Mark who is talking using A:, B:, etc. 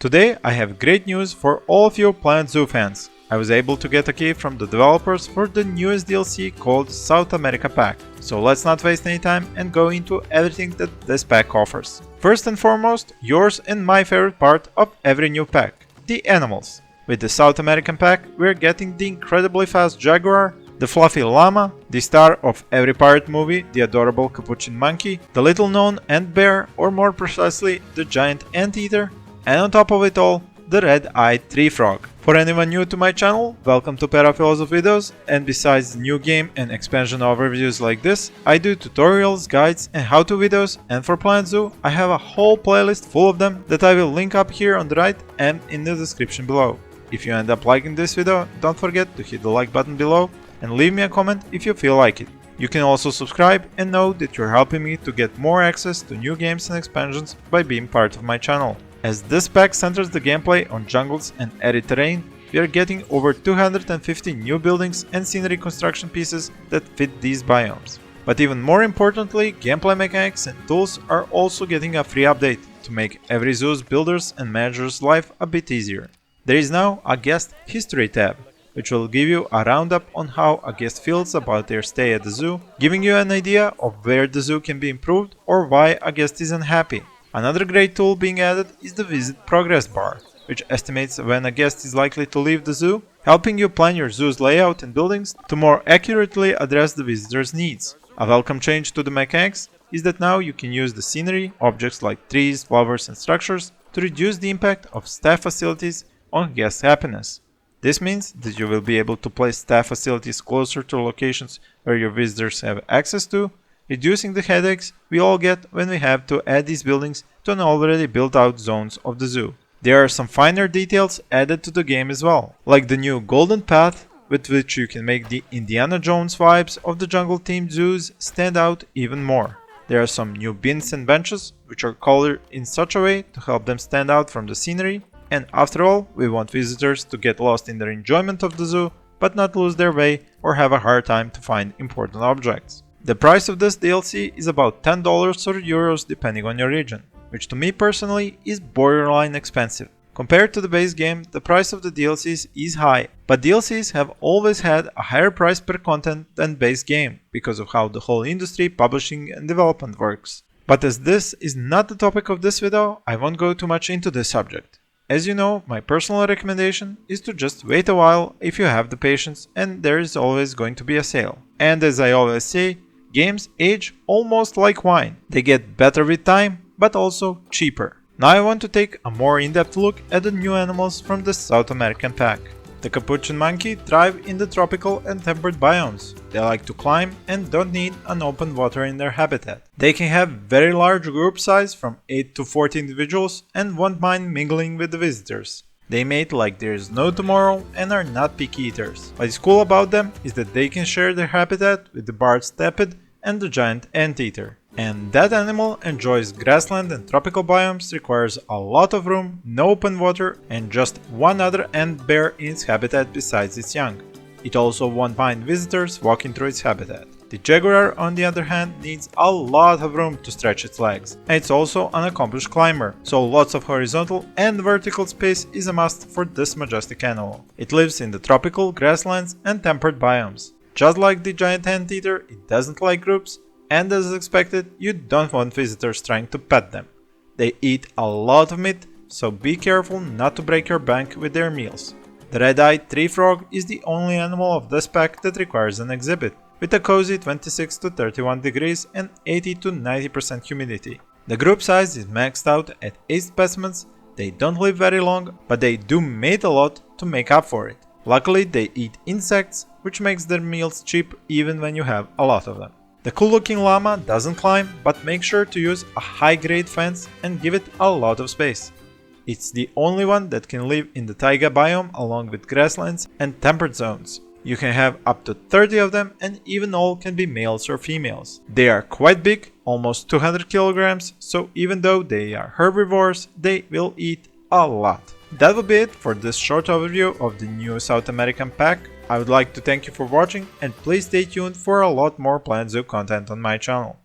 A: Today I have great news for all of you Planet Zoo fans. I was able to get a key from the developers for the newest DLC called South America Pack. So let's not waste any time and go into everything that this pack offers. First and foremost, yours and my favorite part of every new pack, the animals. With the South American pack, we're getting the incredibly fast Jaguar, the fluffy Llama, the star of every pirate movie, the adorable Capuchin Monkey, the little known ant bear, or more precisely, the giant anteater, and on top of it all, the red-eyed tree frog. For anyone new to my channel, welcome to Paraphilosophy videos, and besides new game and expansion overviews like this, I do tutorials, guides and how-to videos, and for Planet Zoo, I have a whole playlist full of them that I will link up here on the right and in the description below. If you end up liking this video, don't forget to hit the like button below and leave me a comment if you feel like it. You can also subscribe and know that you're helping me to get more access to new games and expansions by being part of my channel. As this pack centers the gameplay on jungles and arid terrain, we are getting over 250 new buildings and scenery construction pieces that fit these biomes. But even more importantly, gameplay mechanics and tools are also getting a free update to make every zoo's builders and managers' life a bit easier. There is now a guest history tab, which will give you a roundup on how a guest feels about their stay at the zoo, giving you an idea of where the zoo can be improved or why a guest is unhappy. Another great tool being added is the Visit Progress bar, which estimates when a guest is likely to leave the zoo, helping you plan your zoo's layout and buildings to more accurately address the visitor's needs. A welcome change to the mechanics is that now you can use the scenery, objects like trees, flowers and structures, to reduce the impact of staff facilities on guest happiness. This means that you will be able to place staff facilities closer to locations where your visitors have access to, reducing the headaches we all get when we have to add these buildings to an already built out zones of the zoo. There are some finer details added to the game as well, like the new golden path with which you can make the Indiana Jones vibes of the jungle themed zoos stand out even more. There are some new bins and benches which are colored in such a way to help them stand out from the scenery, and after all, we want visitors to get lost in their enjoyment of the zoo but not lose their way or have a hard time to find important objects. The price of this DLC is about $10 or euros depending on your region, which to me personally is borderline expensive. Compared to the base game, the price of the DLCs is high, but DLCs have always had a higher price per content than base game because of how the whole industry, publishing and development works. But as this is not the topic of this video, I won't go too much into this subject. As you know, my personal recommendation is to just wait a while if you have the patience, and there is always going to be a sale. And as I always say, games age almost like wine. They get better with time, but also cheaper. Now I want to take a more in-depth look at the new animals from the South American pack. The Capuchin monkey thrive in the tropical and temperate biomes. They like to climb and don't need an open water in their habitat. They can have very large group size from 8 to 40 individuals and won't mind mingling with the visitors. They mate like there is no tomorrow and are not picky eaters. What is cool about them is that they can share their habitat with the barred stepid and the giant anteater. And that animal enjoys grassland and tropical biomes, requires a lot of room, no open water and just one other ant bear in its habitat besides its young. It also won't mind visitors walking through its habitat. The Jaguar, on the other hand, needs a lot of room to stretch its legs. And it's also an accomplished climber, so lots of horizontal and vertical space is a must for this majestic animal. It lives in the tropical, grasslands and temperate biomes. Just like the giant anteater, it doesn't like groups, and as expected, you don't want visitors trying to pet them. They eat a lot of meat, so be careful not to break your bank with their meals. The red-eyed tree frog is the only animal of this pack that requires an exhibit, with a cozy 26 to 31 degrees and 80 to 90% humidity. The group size is maxed out at 8 specimens. They don't live very long, but they do mate a lot to make up for it. Luckily, they eat insects, which makes their meals cheap even when you have a lot of them. The cool looking llama doesn't climb, but make sure to use a high grade fence and give it a lot of space. It's the only one that can live in the taiga biome along with grasslands and temperate zones. You can have up to 30 of them, and even all can be males or females. They are quite big, almost 200 kilograms, so even though they are herbivores, they will eat a lot. That will be it for this short overview of the new South American pack. I would like to thank you for watching, and please stay tuned for a lot more Planet Zoo content on my channel.